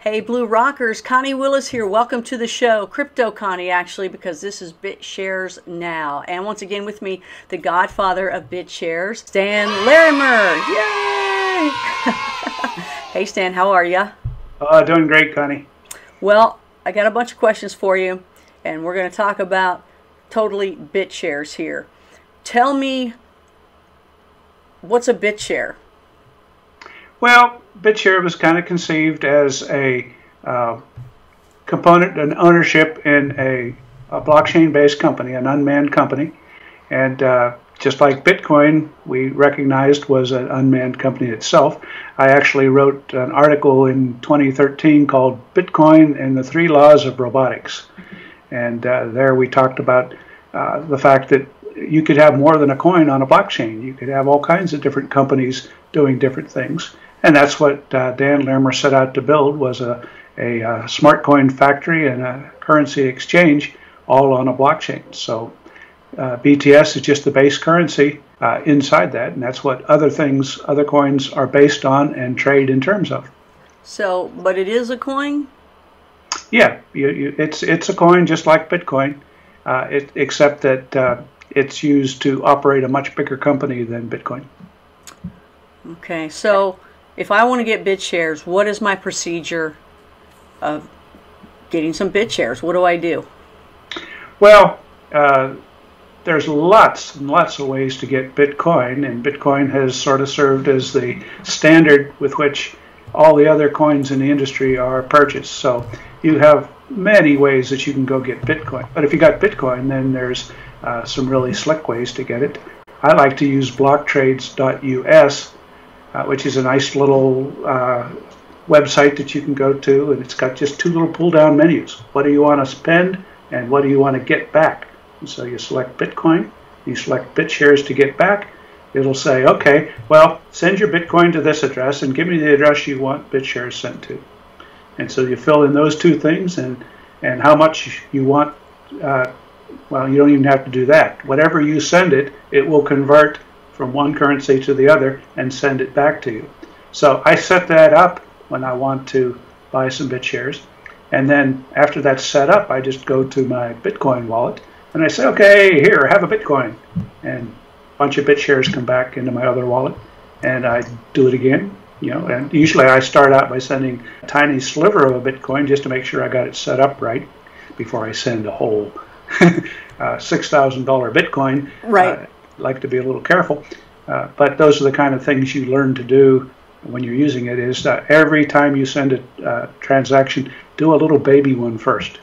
Hey Blue Rockers, Connie Willis here. Welcome to the show. Crypto Connie, actually, because this is BitShares Now. And once again with me, the godfather of BitShares, Stan Larimer. Yay! Hey Stan, how are ya? Doing great, Connie. Well, I got a bunch of questions for you, and we're going to talk about totally BitShares here. Tell me, what's a BitShare? Well, BitShare was kind of conceived as a component and ownership in a blockchain-based company, an unmanned company. And just like Bitcoin, we recognized was an unmanned company itself. I actually wrote an article in 2013 called Bitcoin and the Three Laws of Robotics. And there we talked about the fact that you could have more than a coin on a blockchain. You could have all kinds of different companies doing different things. And that's what Dan Larimer set out to build, was a smart coin factory and a currency exchange all on a blockchain. So BTS is just the base currency inside that, and that's what other things, other coins are based on and trade in terms of. So, but it is a coin? Yeah, it's a coin just like Bitcoin, except that it's used to operate a much bigger company than Bitcoin. Okay, so if I want to get BitShares, what is my procedure of getting some BitShares? What do I do? Well, there's lots and lots of ways to get Bitcoin, and Bitcoin has sort of served as the standard with which all the other coins in the industry are purchased. So you have many ways that you can go get Bitcoin. But if you got Bitcoin, then there's some really slick ways to get it. I like to use blocktrades.us, which is a nice little website that you can go to, and it's got just two little pull-down menus. What do you want to spend, and what do you want to get back? And so you select Bitcoin, you select BitShares to get back. It'll say, okay, well, send your Bitcoin to this address and give me the address you want BitShares sent to. And so you fill in those two things and how much you want. Well, you don't even have to do that. Whatever you send it, it will convert from one currency to the other and send it back to you. So I set that up when I want to buy some BitShares. And then after that's set up, I just go to my Bitcoin wallet and I say, okay, here, have a Bitcoin. And a bunch of BitShares come back into my other wallet, and I do it again. And usually I start out by sending a tiny sliver of a Bitcoin just to make sure I got it set up right before I send a whole $6,000 Bitcoin. Right. Like to be a little careful, but those are the kind of things you learn to do when you're using it. Is every time you send a transaction, do a little baby one first.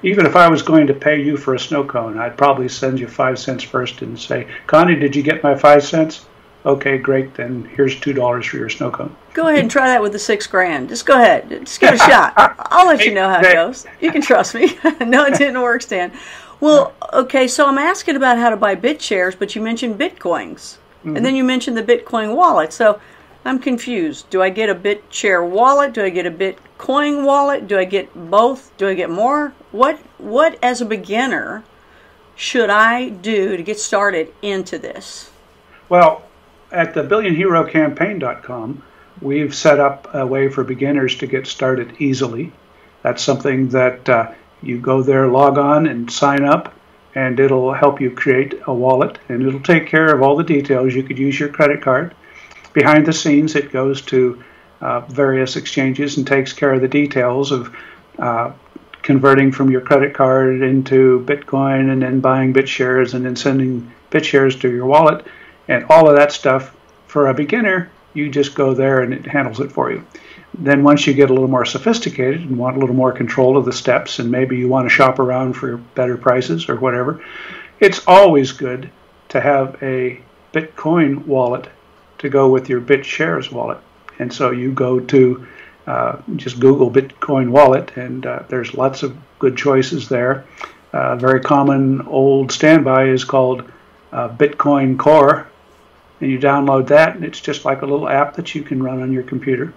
Even if I was going to pay you for a snow cone, I'd probably send you 5 cents first and say, Connie, did you get my 5 cents? Okay, great, then here's $2 for your snow cone. Go ahead and try that with the $6 grand. Just go ahead. Just give it a shot. I'll let you know how it goes. You can trust me. No, it didn't work, Stan. Well, okay, so I'm asking about how to buy BitShares, but you mentioned Bitcoins. Mm-hmm. And then you mentioned the Bitcoin wallet. So I'm confused. Do I get a BitShare wallet? Do I get a Bitcoin wallet? Do I get both? Do I get more? What as a beginner should I do to get started into this? Well, at the billionherocampaign.com, we've set up a way for beginners to get started easily. That's something that you go there, log on, and sign up, and it'll help you create a wallet, and it'll take care of all the details. You could use your credit card. Behind the scenes, it goes to various exchanges and takes care of the details of converting from your credit card into Bitcoin and then buying BitShares and then sending BitShares to your wallet. And all of that stuff, for a beginner, you just go there and it handles it for you. Then once you get a little more sophisticated and want a little more control of the steps, and maybe you want to shop around for better prices or whatever, it's always good to have a Bitcoin wallet to go with your BitShares wallet. And so you go to just Google Bitcoin wallet, and there's lots of good choices there. A very common old standby is called Bitcoin Core, and you download that, and it's just like a little app that you can run on your computer.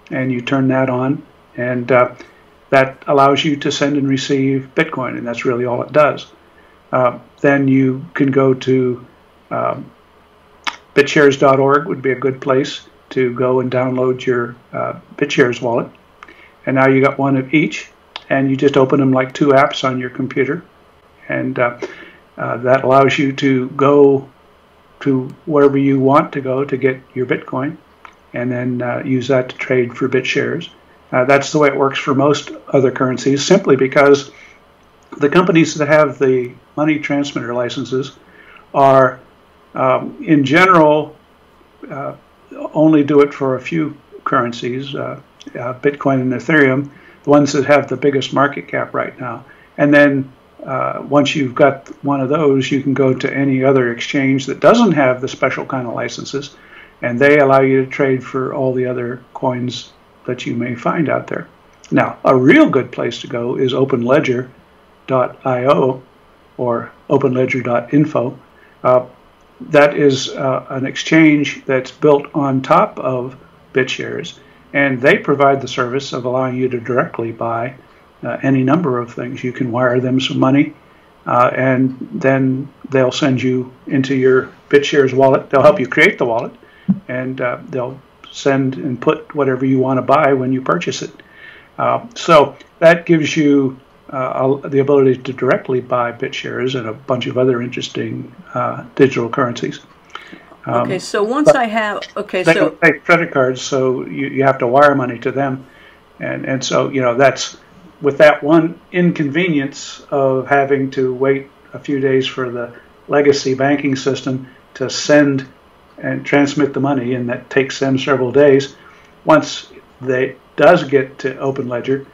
And you turn that on, and that allows you to send and receive Bitcoin, and that's really all it does. Then you can go to bitshares.org would be a good place to go and download your BitShares wallet. and now you got one of each, and you just open them like two apps on your computer, and that allows you to go to wherever you want to go to get your Bitcoin, and then use that to trade for BitShares. That's the way it works for most other currencies, simply because the companies that have the money transmitter licenses are, in general, only do it for a few currencies, Bitcoin and Ethereum, the ones that have the biggest market cap right now. And then once you've got one of those, you can go to any other exchange that doesn't have the special kind of licenses, and they allow you to trade for all the other coins that you may find out there. Now, a real good place to go is openledger.io or openledger.info. That is an exchange that's built on top of BitShares, and they provide the service of allowing you to directly buy any number of things. You can wire them some money, and then they'll send you into your BitShares wallet. They'll help you create the wallet, and they'll send and put whatever you want to buy when you purchase it. So that gives you the ability to directly buy BitShares and a bunch of other interesting digital currencies. Okay, so once I have, okay, they so don't take credit cards, so you have to wire money to them, and so that's with that one inconvenience of having to wait a few days for the legacy banking system to send and transmit the money, and that takes them several days. Once they does get to OpenLedger,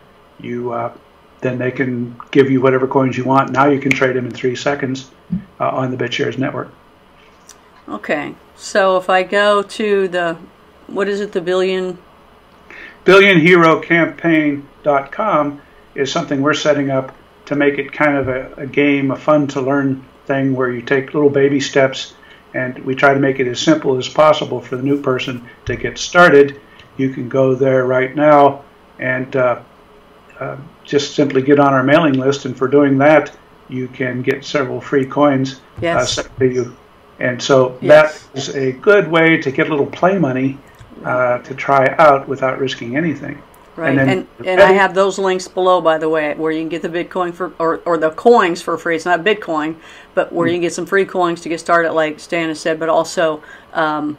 then they can give you whatever coins you want. Now you can trade them in 3 seconds on the BitShares network. Okay, so if I go to the, what is it, the BillionHeroCampaign.com is something we're setting up to make it kind of a game, a fun-to-learn thing where you take little baby steps, and we try to make it as simple as possible for the new person to get started. You can go there right now and just simply get on our mailing list, and for doing that, you can get several free coins sent to you. And so that is a good way to get a little play money to try out without risking anything. Right, and I have those links below, by the way, where you can get the Bitcoin for, or the coins for free. It's not Bitcoin, but where you can get some free coins to get started, like Stan has said. But also, but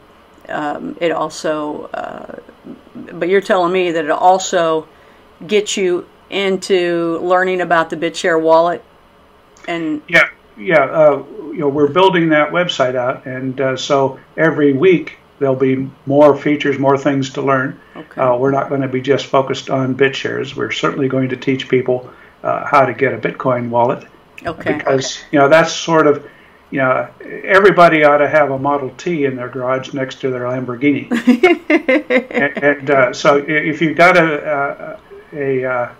you're telling me that it also gets you into learning about the BitShare wallet, and we're building that website out, and so every week there'll be more features, more things to learn. Okay. We're not going to be just focused on BitShares. We're certainly going to teach people how to get a Bitcoin wallet. Okay. Because that's sort of, everybody ought to have a Model T in their garage next to their Lamborghini. and so if you've got a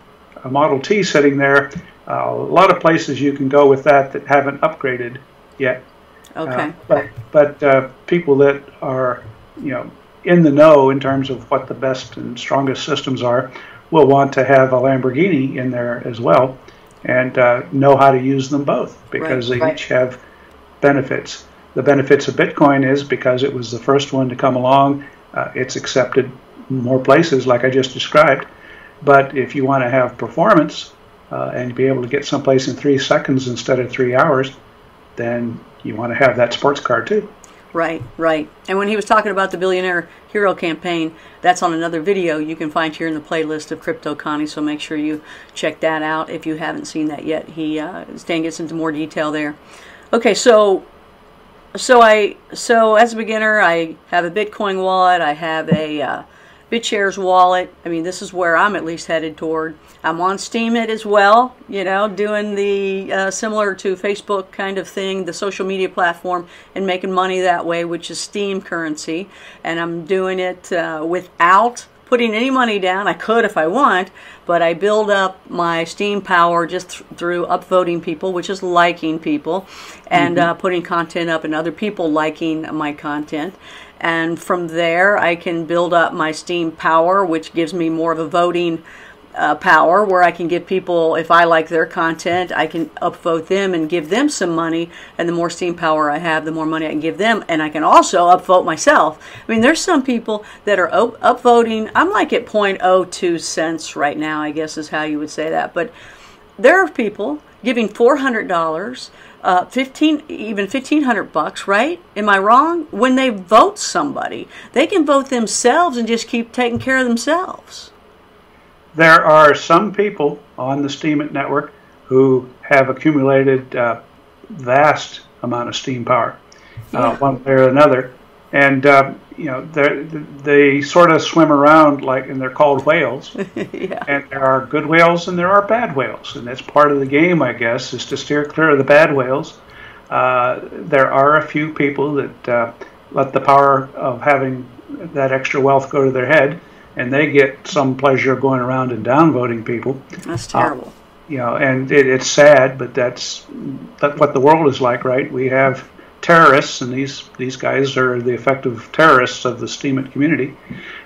Model T sitting there, a lot of places you can go with that haven't upgraded yet. Okay. But people that are, in the know in terms of what the best and strongest systems are will want to have a Lamborghini in there as well, and know how to use them both, because they each have benefits. The benefits of Bitcoin is because it was the first one to come along, it's accepted in more places like I just described. But if you want to have performance and be able to get someplace in 3 seconds instead of 3 hours, then you want to have that sports car too. Right. And when he was talking about the Billionaire Hero campaign, that's on another video you can find here in the playlist of Crypto Connie, so make sure you check that out if you haven't seen that yet. Stan gets into more detail there. Okay, so as a beginner, I have a Bitcoin wallet, I have a BitShares wallet. I mean, this is where I'm at least headed toward. I'm on STEEM as well, doing the similar to Facebook kind of thing, the social media platform, and making money that way, which is STEEM currency. And I'm doing it without putting any money down. I could if I want, but I build up my STEEM power just through upvoting people, which is liking people, and putting content up and other people liking my content. And from there, I can build up my STEEM power, which gives me more of a voting power where I can give people, if I like their content, I can upvote them and give them some money, and the more Steam power I have, the more money I can give them, and I can also upvote myself. I mean, there's some people that are upvoting. I'm like at 0.02 cents right now, I guess is how you would say that, but there are people giving $400, even $1,500, right? Am I wrong? When they vote somebody, they can vote themselves and just keep taking care of themselves. There are some people on the Steem network who have accumulated vast amount of Steem power, one way or another, and you know, they sort of swim around like, and they're called whales. Yeah. And there are good whales and there are bad whales, and that's part of the game, I guess, is to steer clear of the bad whales. There are a few people that let the power of having that extra wealth go to their head, and they get some pleasure of going around and downvoting people. That's terrible. You know, and it's sad, but that's what the world is like, right? We have terrorists, and these guys are the effective terrorists of the Steem community.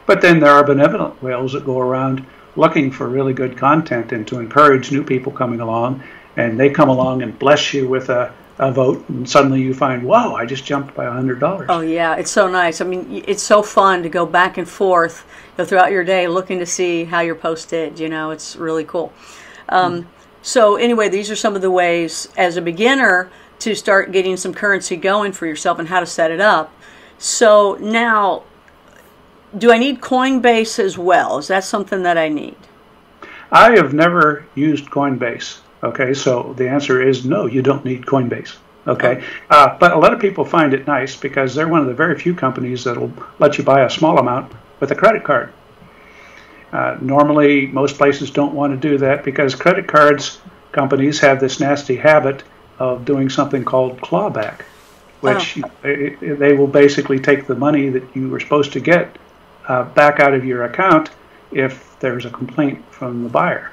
But then there are benevolent whales that go around looking for really good content and to encourage new people coming along, and they come along and bless you with a vote, and suddenly you find, wow, I just jumped by $100. Oh yeah, it's so nice. I mean, it's so fun to go back and forth, you know, throughout your day looking to see how your post did. You know, it's really cool. So anyway, these are some of the ways as a beginner to start getting some currency going for yourself and how to set it up. So now, do I need Coinbase as well? Is that something that I need? I have never used Coinbase. Okay, so the answer is no, you don't need Coinbase. Okay, but a lot of people find it nice because they're one of the very few companies that will let you buy a small amount with a credit card. Normally, most places don't want to do that because credit cards companies have this nasty habit of doing something called clawback, which they will basically take the money that you were supposed to get back out of your account if there's a complaint from the buyer.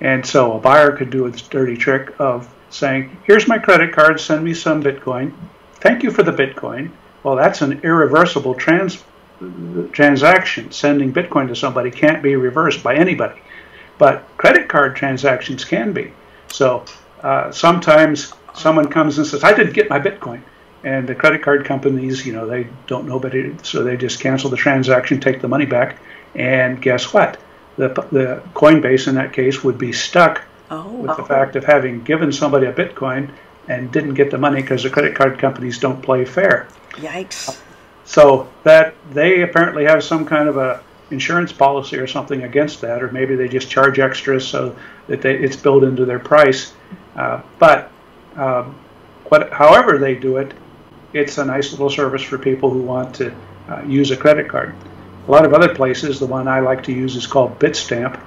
And so a buyer could do its dirty trick of saying, here's my credit card, send me some Bitcoin. Thank you for the Bitcoin. Well, that's an irreversible transaction. Sending Bitcoin to somebody can't be reversed by anybody. But credit card transactions can be. So sometimes someone comes and says, I didn't get my Bitcoin. And the credit card companies, you know, they don't know better, so they just cancel the transaction, take the money back. And guess what? The Coinbase in that case would be stuck with the fact of having given somebody a Bitcoin and didn't get the money because the credit card companies don't play fair. Yikes. So that they apparently have some kind of a insurance policy or something against that, or maybe they just charge extra so that it's built into their price. However they do it, it's a nice little service for people who want to use a credit card. A lot of other places, the one I like to use is called Bitstamp,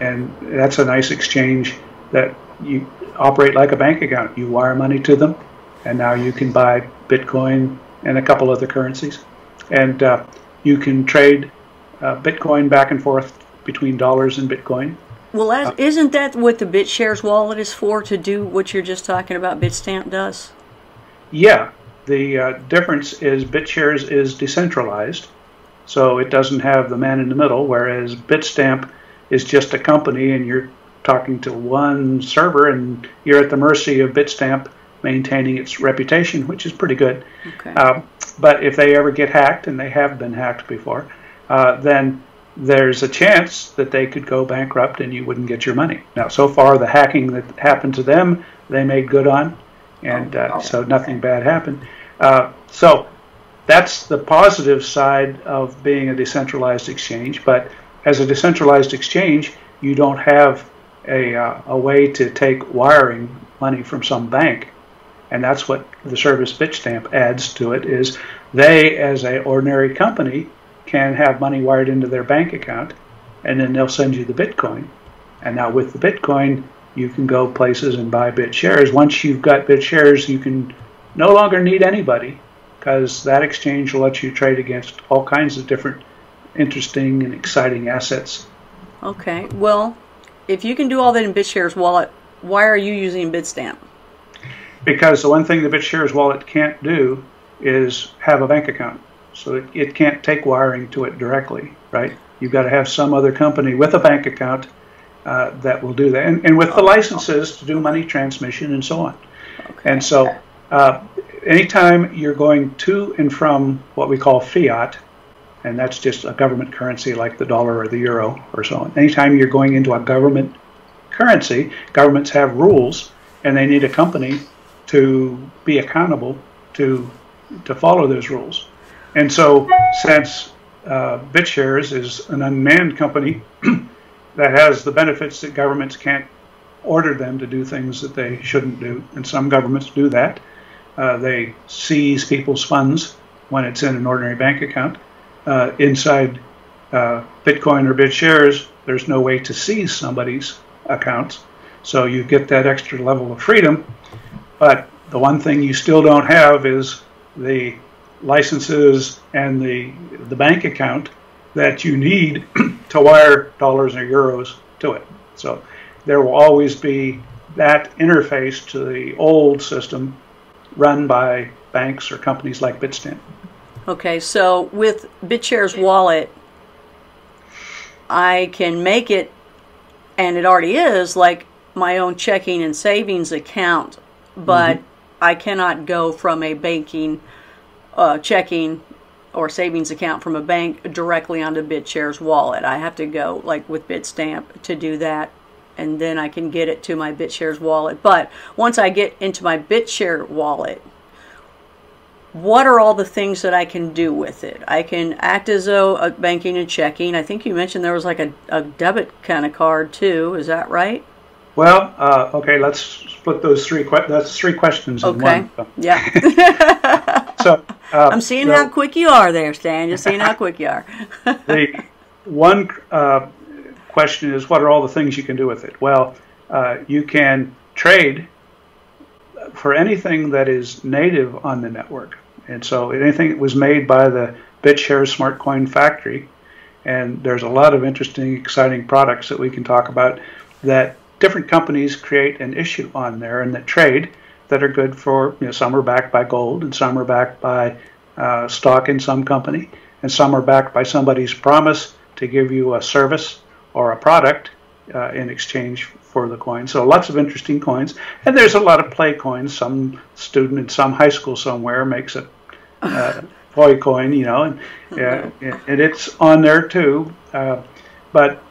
and that's a nice exchange that you operate like a bank account. You wire money to them, and now you can buy Bitcoin and a couple other currencies. And you can trade Bitcoin back and forth between dollars and Bitcoin. Well, isn't that what the BitShares wallet is for, to do what you're just talking about Bitstamp does? Yeah. The difference is BitShares is decentralized, so it doesn't have the man in the middle, whereas Bitstamp is just a company and you're talking to one server and you're at the mercy of Bitstamp maintaining its reputation, which is pretty good. Okay. But if they ever get hacked, and they have been hacked before, then there's a chance that they could go bankrupt and you wouldn't get your money. Now, so far, the hacking that happened to them, they made good on, and so nothing bad happened. So that's the positive side of being a decentralized exchange. But as a decentralized exchange, you don't have a way to take wiring money from some bank. And that's what the service Bitstamp adds to it, is they, as an ordinary company, can have money wired into their bank account, and then they'll send you the Bitcoin. And now with the Bitcoin, you can go places and buy BitShares. Once you've got BitShares, you can no longer need anybody, because that exchange will let you trade against all kinds of different interesting and exciting assets. Okay. Well, if you can do all that in BitShares wallet, why are you using Bitstamp? Because the one thing the BitShares wallet can't do is have a bank account. So it can't take wiring to it directly, right? You've got to have some other company with a bank account that will do that, and with the licenses to do money transmission and so on. Okay. And so anytime you're going to and from what we call fiat, and that's just a government currency like the dollar or the euro or so on. Anytime you're going into a government currency, governments have rules, and they need a company to be accountable to follow those rules. And so since BitShares is an unmanned company that has the benefits that governments can't order them to do things that they shouldn't do, and some governments do that. They seize people's funds when it's in an ordinary bank account. Inside Bitcoin or BitShares, there's no way to seize somebody's accounts, so you get that extra level of freedom. But the one thing you still don't have is the licenses and the bank account that you need to wire dollars or euros to it. So there will always be that interface to the old system run by banks or companies like Bitstamp. Okay, so with BitShares Wallet, I can make it, and it already is, like my own checking and savings account, but I cannot go from a banking, checking or savings account from a bank directly onto BitShares Wallet. I have to go, like with Bitstamp, to do that, and then I can get it to my BitShares Wallet. But once I get into my BitShare Wallet, what are all the things that I can do with it? I can act as though a banking and checking. I think you mentioned there was like a debit kind of card too. Is that right? Well, okay, let's split those that's three questions in one. Yeah. So I'm seeing how quick you are there, Stan. Just seeing how quick you are. The one question is, what are all the things you can do with it? Well, you can trade for anything that is native on the network. And so anything that was made by the BitShares Smart Coin Factory, and there's a lot of interesting, exciting products that we can talk about that different companies create and issue on there and that trade, that are good for, some are backed by gold, and some are backed by stock in some company, and some are backed by somebody's promise to give you a service or a product in exchange for the coin. So lots of interesting coins, and there's a lot of play coins. Some student in some high school somewhere makes a toy coin, and it's on there too. But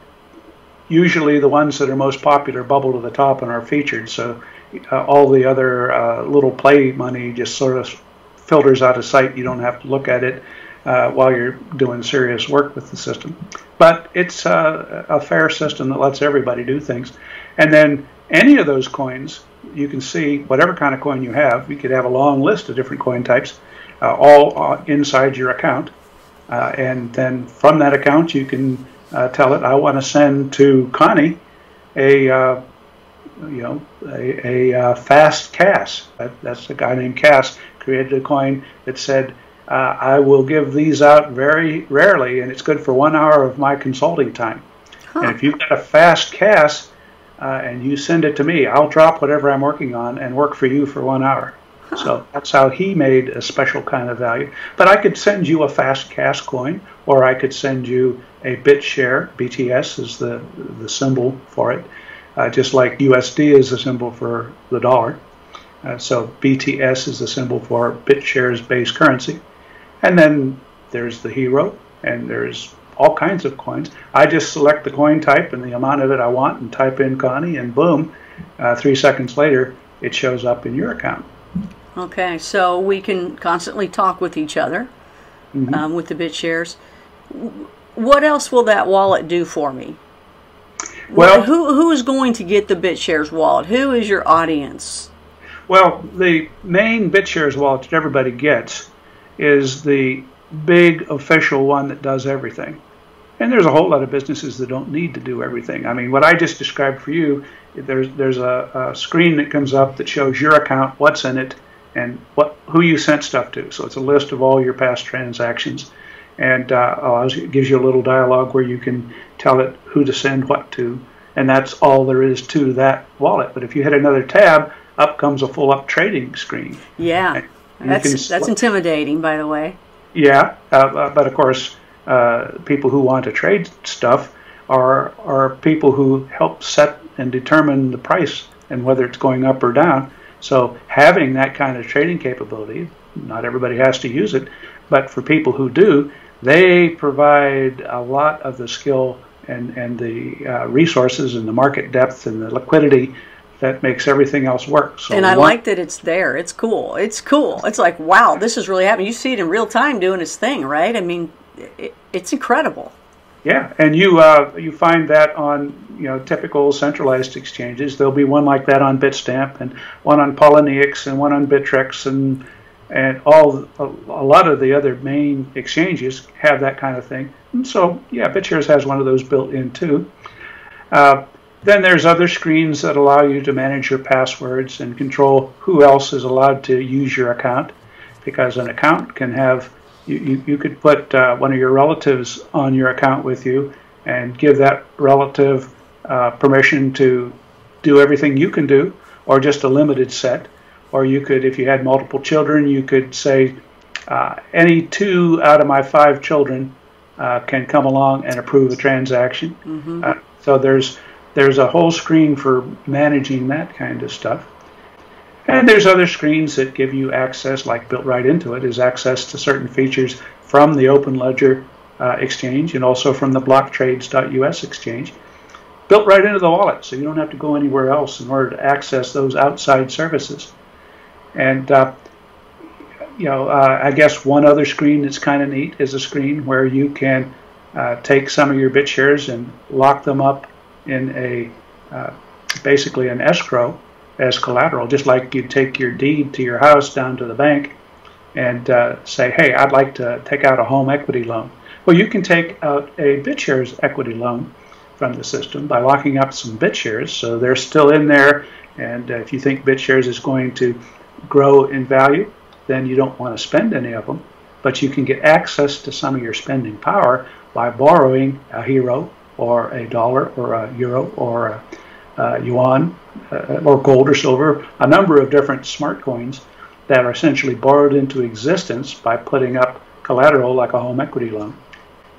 usually the ones that are most popular bubble to the top and are featured. So all the other little play money just sort of filters out of sight. You don't have to look at it while you're doing serious work with the system. But it's a fair system that lets everybody do things. And then any of those coins, you can see whatever kind of coin you have. You could have a long list of different coin types, all inside your account. And then from that account, you can tell it, I want to send to Connie a fast Cass. That's a guy named Cass created a coin that said, I will give these out very rarely, and it's good for 1 hour of my consulting time. And if you've got a fast Cass and you send it to me, I'll drop whatever I'm working on and work for you for 1 hour. So that's how he made a special kind of value. But I could send you a fast Cass coin, or I could send you a BitShare. BTS is the symbol for it, just like USD is the symbol for the dollar. So BTS is the symbol for BitShares base currency. And then there's the hero, and there's all kinds of coins. I just select the coin type and the amount of it I want and type in Connie, and boom, 3 seconds later, it shows up in your account. Okay, so we can constantly talk with each other with the BitShares. What else will that wallet do for me? Well, who is going to get the BitShares wallet? Who is your audience? Well, the main BitShares wallet that everybody gets is the big official one that does everything. And there's a whole lot of businesses that don't need to do everything. I mean, what I just described for you, there's a screen that comes up that shows your account, what's in it, and who you sent stuff to. So it's a list of all your past transactions. And it gives you a little dialogue where you can tell it who to send what to. And that's all there is to that wallet. But if you hit another tab, up comes a full-up trading screen. Yeah, that's intimidating, by the way. Yeah, but of course, people who want to trade stuff are people who help set and determine the price and whether it's going up or down. So having that kind of trading capability, not everybody has to use it, but for people who do, they provide a lot of the skill and the resources and the market depth and the liquidity that makes everything else work. So and I like that it's there. It's cool. It's cool. It's like, wow, this is really happening. You see it in real time doing its thing, right? I mean, it's incredible. Yeah, and you find that on typical centralized exchanges. There'll be one like that on Bitstamp, and one on Poloniex, and one on Bittrex, and a lot of the other main exchanges have that kind of thing. And so yeah, BitShares has one of those built in too. Then there's other screens that allow you to manage your passwords and control who else is allowed to use your account, because an account can have, you could put one of your relatives on your account with you and give that relative permission to do everything you can do, or just a limited set. Or you could, if you had multiple children, you could say any 2 out of my 5 children can come along and approve a transaction. Mm-hmm. So there's a whole screen for managing that kind of stuff. And there's other screens that give you access, like built right into it, is access to certain features from the Open Ledger exchange and also from the blocktrades.us exchange, built right into the wallet, so you don't have to go anywhere else in order to access those outside services. And I guess one other screen that's kind of neat is a screen where you can take some of your BitShares and lock them up in a basically an escrow as collateral, just like you take your deed to your house down to the bank and say, hey, I'd like to take out a home equity loan. Well, you can take out a BitShares equity loan from the system by locking up some BitShares, so they're still in there. And if you think BitShares is going to grow in value, then you don't want to spend any of them, but you can get access to some of your spending power by borrowing a hero or a dollar or a euro or a yuan or gold or silver, a number of different smart coins that are essentially borrowed into existence by putting up collateral like a home equity loan.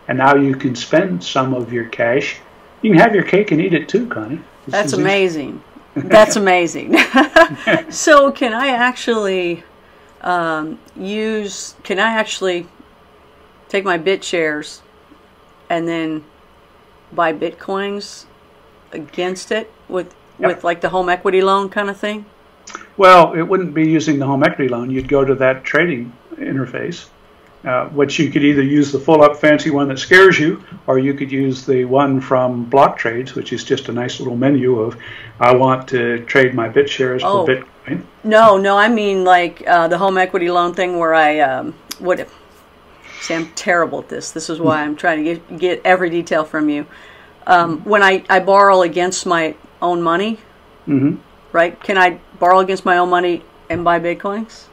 And now you can spend some of your cash. You can have your cake and eat it too, Connie. That's amazing. That's amazing. So can I actually take my BitShares and then buy Bitcoins against it with like the home equity loan kind of thing? Well, it wouldn't be using the home equity loan. You'd go to that trading interface, which you could either use the full up fancy one that scares you, or you could use the one from Block Trades, which is just a nice little menu of, I want to trade my BitShares for Bitcoin. No, I mean like the home equity loan thing where I see, I'm terrible at this. This is why I'm trying to get every detail from you. When I borrow against my own money, right? Can I borrow against my own money and buy Bitcoins?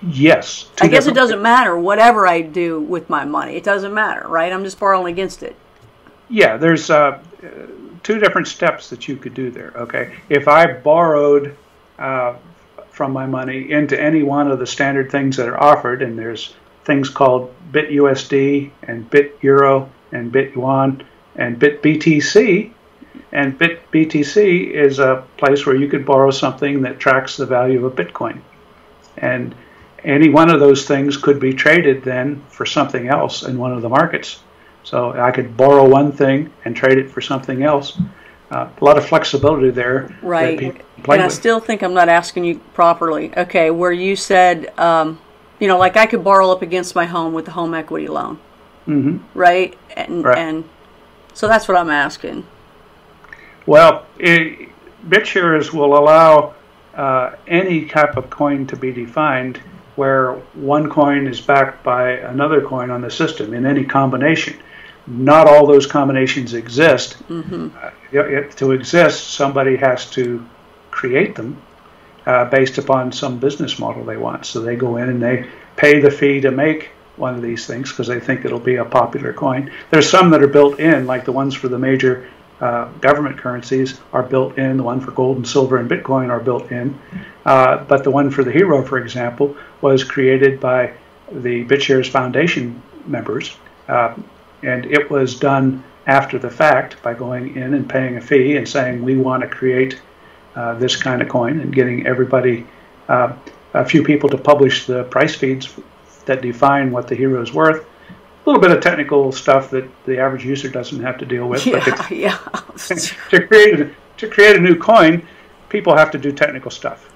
Yes. I guess it doesn't matter whatever I do with my money. It doesn't matter, right? I'm just borrowing against it. Yeah, there's 2 different steps that you could do there, okay? If I borrowed from my money into any one of the standard things that are offered, and there's things called BitUSD and BitEuro and BitYuan and BitBTC, and BitBTC is a place where you could borrow something that tracks the value of Bitcoin. And any one of those things could be traded then for something else in one of the markets. So I could borrow one thing and trade it for something else. A lot of flexibility there. Right. And I still think I'm not asking you properly. Okay, where you said, like I could borrow up against my home with the home equity loan. Right? And so that's what I'm asking. Well, BitShares will allow any type of coin to be defined where one coin is backed by another coin on the system in any combination. Not all those combinations exist. To exist, somebody has to create them based upon some business model they want. So they go in and they pay the fee to make one of these things because they think it'll be a popular coin. There's some that are built in, like the ones for the major government currencies are built in. The one for gold and silver and Bitcoin are built in. But the one for the hero, for example, was created by the BitShares Foundation members. And it was done after the fact by going in and paying a fee and saying we want to create this kind of coin, and getting everybody, a few people to publish the price feeds that define what the hero is worth. A little bit of technical stuff that the average user doesn't have to deal with. Yeah, but yeah. to create a new coin, people have to do technical stuff.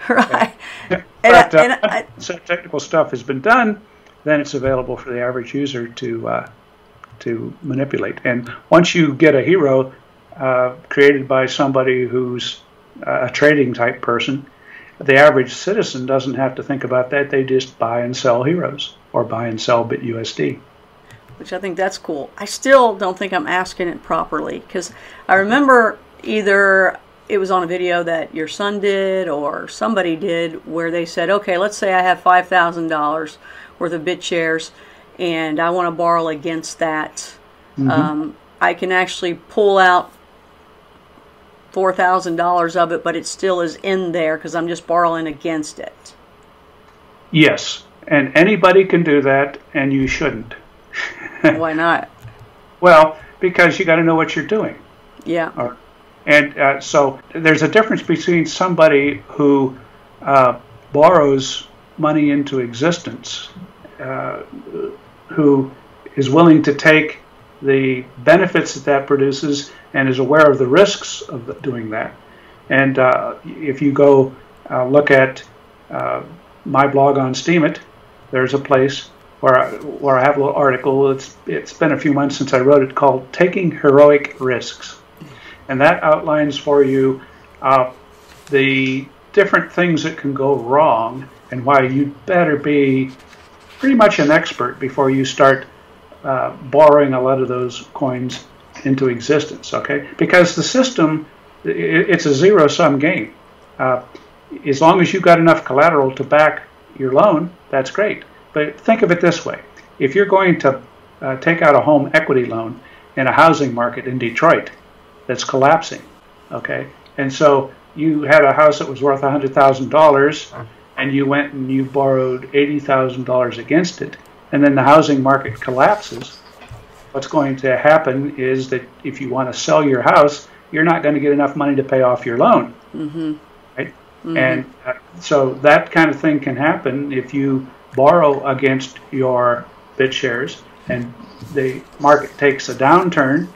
Right. But once that technical stuff has been done, then it's available for the average user to manipulate. And once you get a hero created by somebody who's a trading type person, the average citizen doesn't have to think about that. They just buy and sell heroes or buy and sell BitUSD. Which I think that's cool. I still don't think I'm asking it properly, because I remember either it was on a video that your son did or somebody did where they said, okay, let's say I have $5,000 worth of BitShares and I want to borrow against that. I can actually pull out $4,000 of it, but it still is in there because I'm just borrowing against it. Yes, and anybody can do that, and you shouldn't. Why not? Well, because you got to know what you're doing. Yeah. And so there's a difference between somebody who borrows money into existence, who is willing to take the benefits that produces and is aware of the risks of doing that. And if you go look at my blog on STEEM, there's a place where I have a little article. It's been a few months since I wrote it, called Taking Heroic Risks. And that outlines for you the different things that can go wrong and why you'd better be pretty much an expert before you start borrowing a lot of those coins into existence, okay? Because the system, it's a zero-sum game. As long as you've got enough collateral to back your loan, that's great. But think of it this way. If you're going to take out a home equity loan in a housing market in Detroit that's collapsing, okay? And so you had a house that was worth $100,000 and you went and you borrowed $80,000 against it, and then the housing market collapses. What's going to happen is that if you want to sell your house, you're not going to get enough money to pay off your loan, right? And so that kind of thing can happen if you borrow against your BitShares and the market takes a downturn.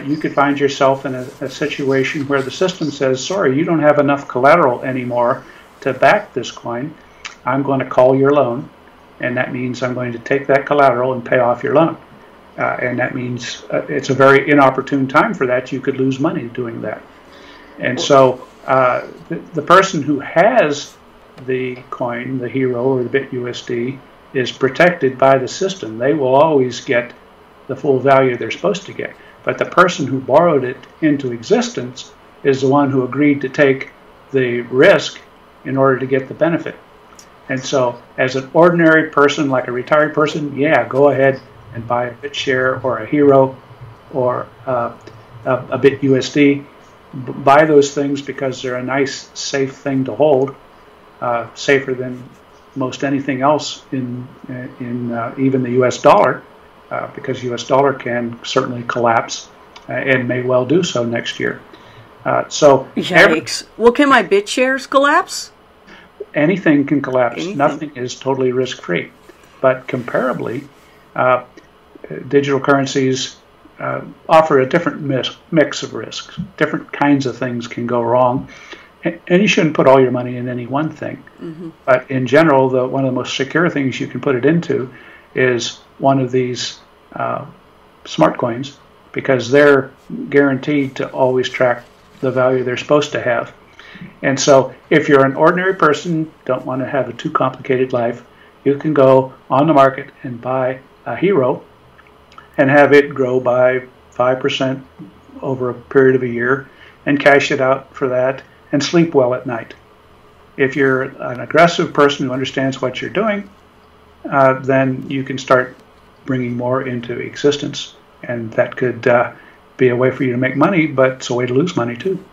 You could find yourself in a situation where the system says, sorry, you don't have enough collateral anymore to back this coin. I'm going to call your loan, and that means I'm going to take that collateral and pay off your loan. And that means it's a very inopportune time for that. You could lose money doing that. And so the person who has the coin, the hero or the BitUSD, is protected by the system. They will always get the full value they're supposed to get. But the person who borrowed it into existence is the one who agreed to take the risk in order to get the benefit. And so as an ordinary person, like a retired person, yeah, go ahead and buy a BitShare or a hero or a BitUSD. Buy those things because they're a nice, safe thing to hold, safer than most anything else in even the U.S. dollar, because U.S. dollar can certainly collapse and may well do so next year. So yikes. Well, can my BitShares collapse? Anything can collapse. Anything. Nothing is totally risk-free. But comparably, digital currencies offer a different mix of risks. Different kinds of things can go wrong. And you shouldn't put all your money in any one thing. But in general, one of the most secure things you can put it into is one of these smart coins, because they're guaranteed to always track the value they're supposed to have. And so if you're an ordinary person, don't want to have a too complicated life, you can go on the market and buy a hero and have it grow by 5% over a period of a year and cash it out for that and sleep well at night. If you're an aggressive person who understands what you're doing, then you can start bringing more into existence, and that could be a way for you to make money, but it's a way to lose money too.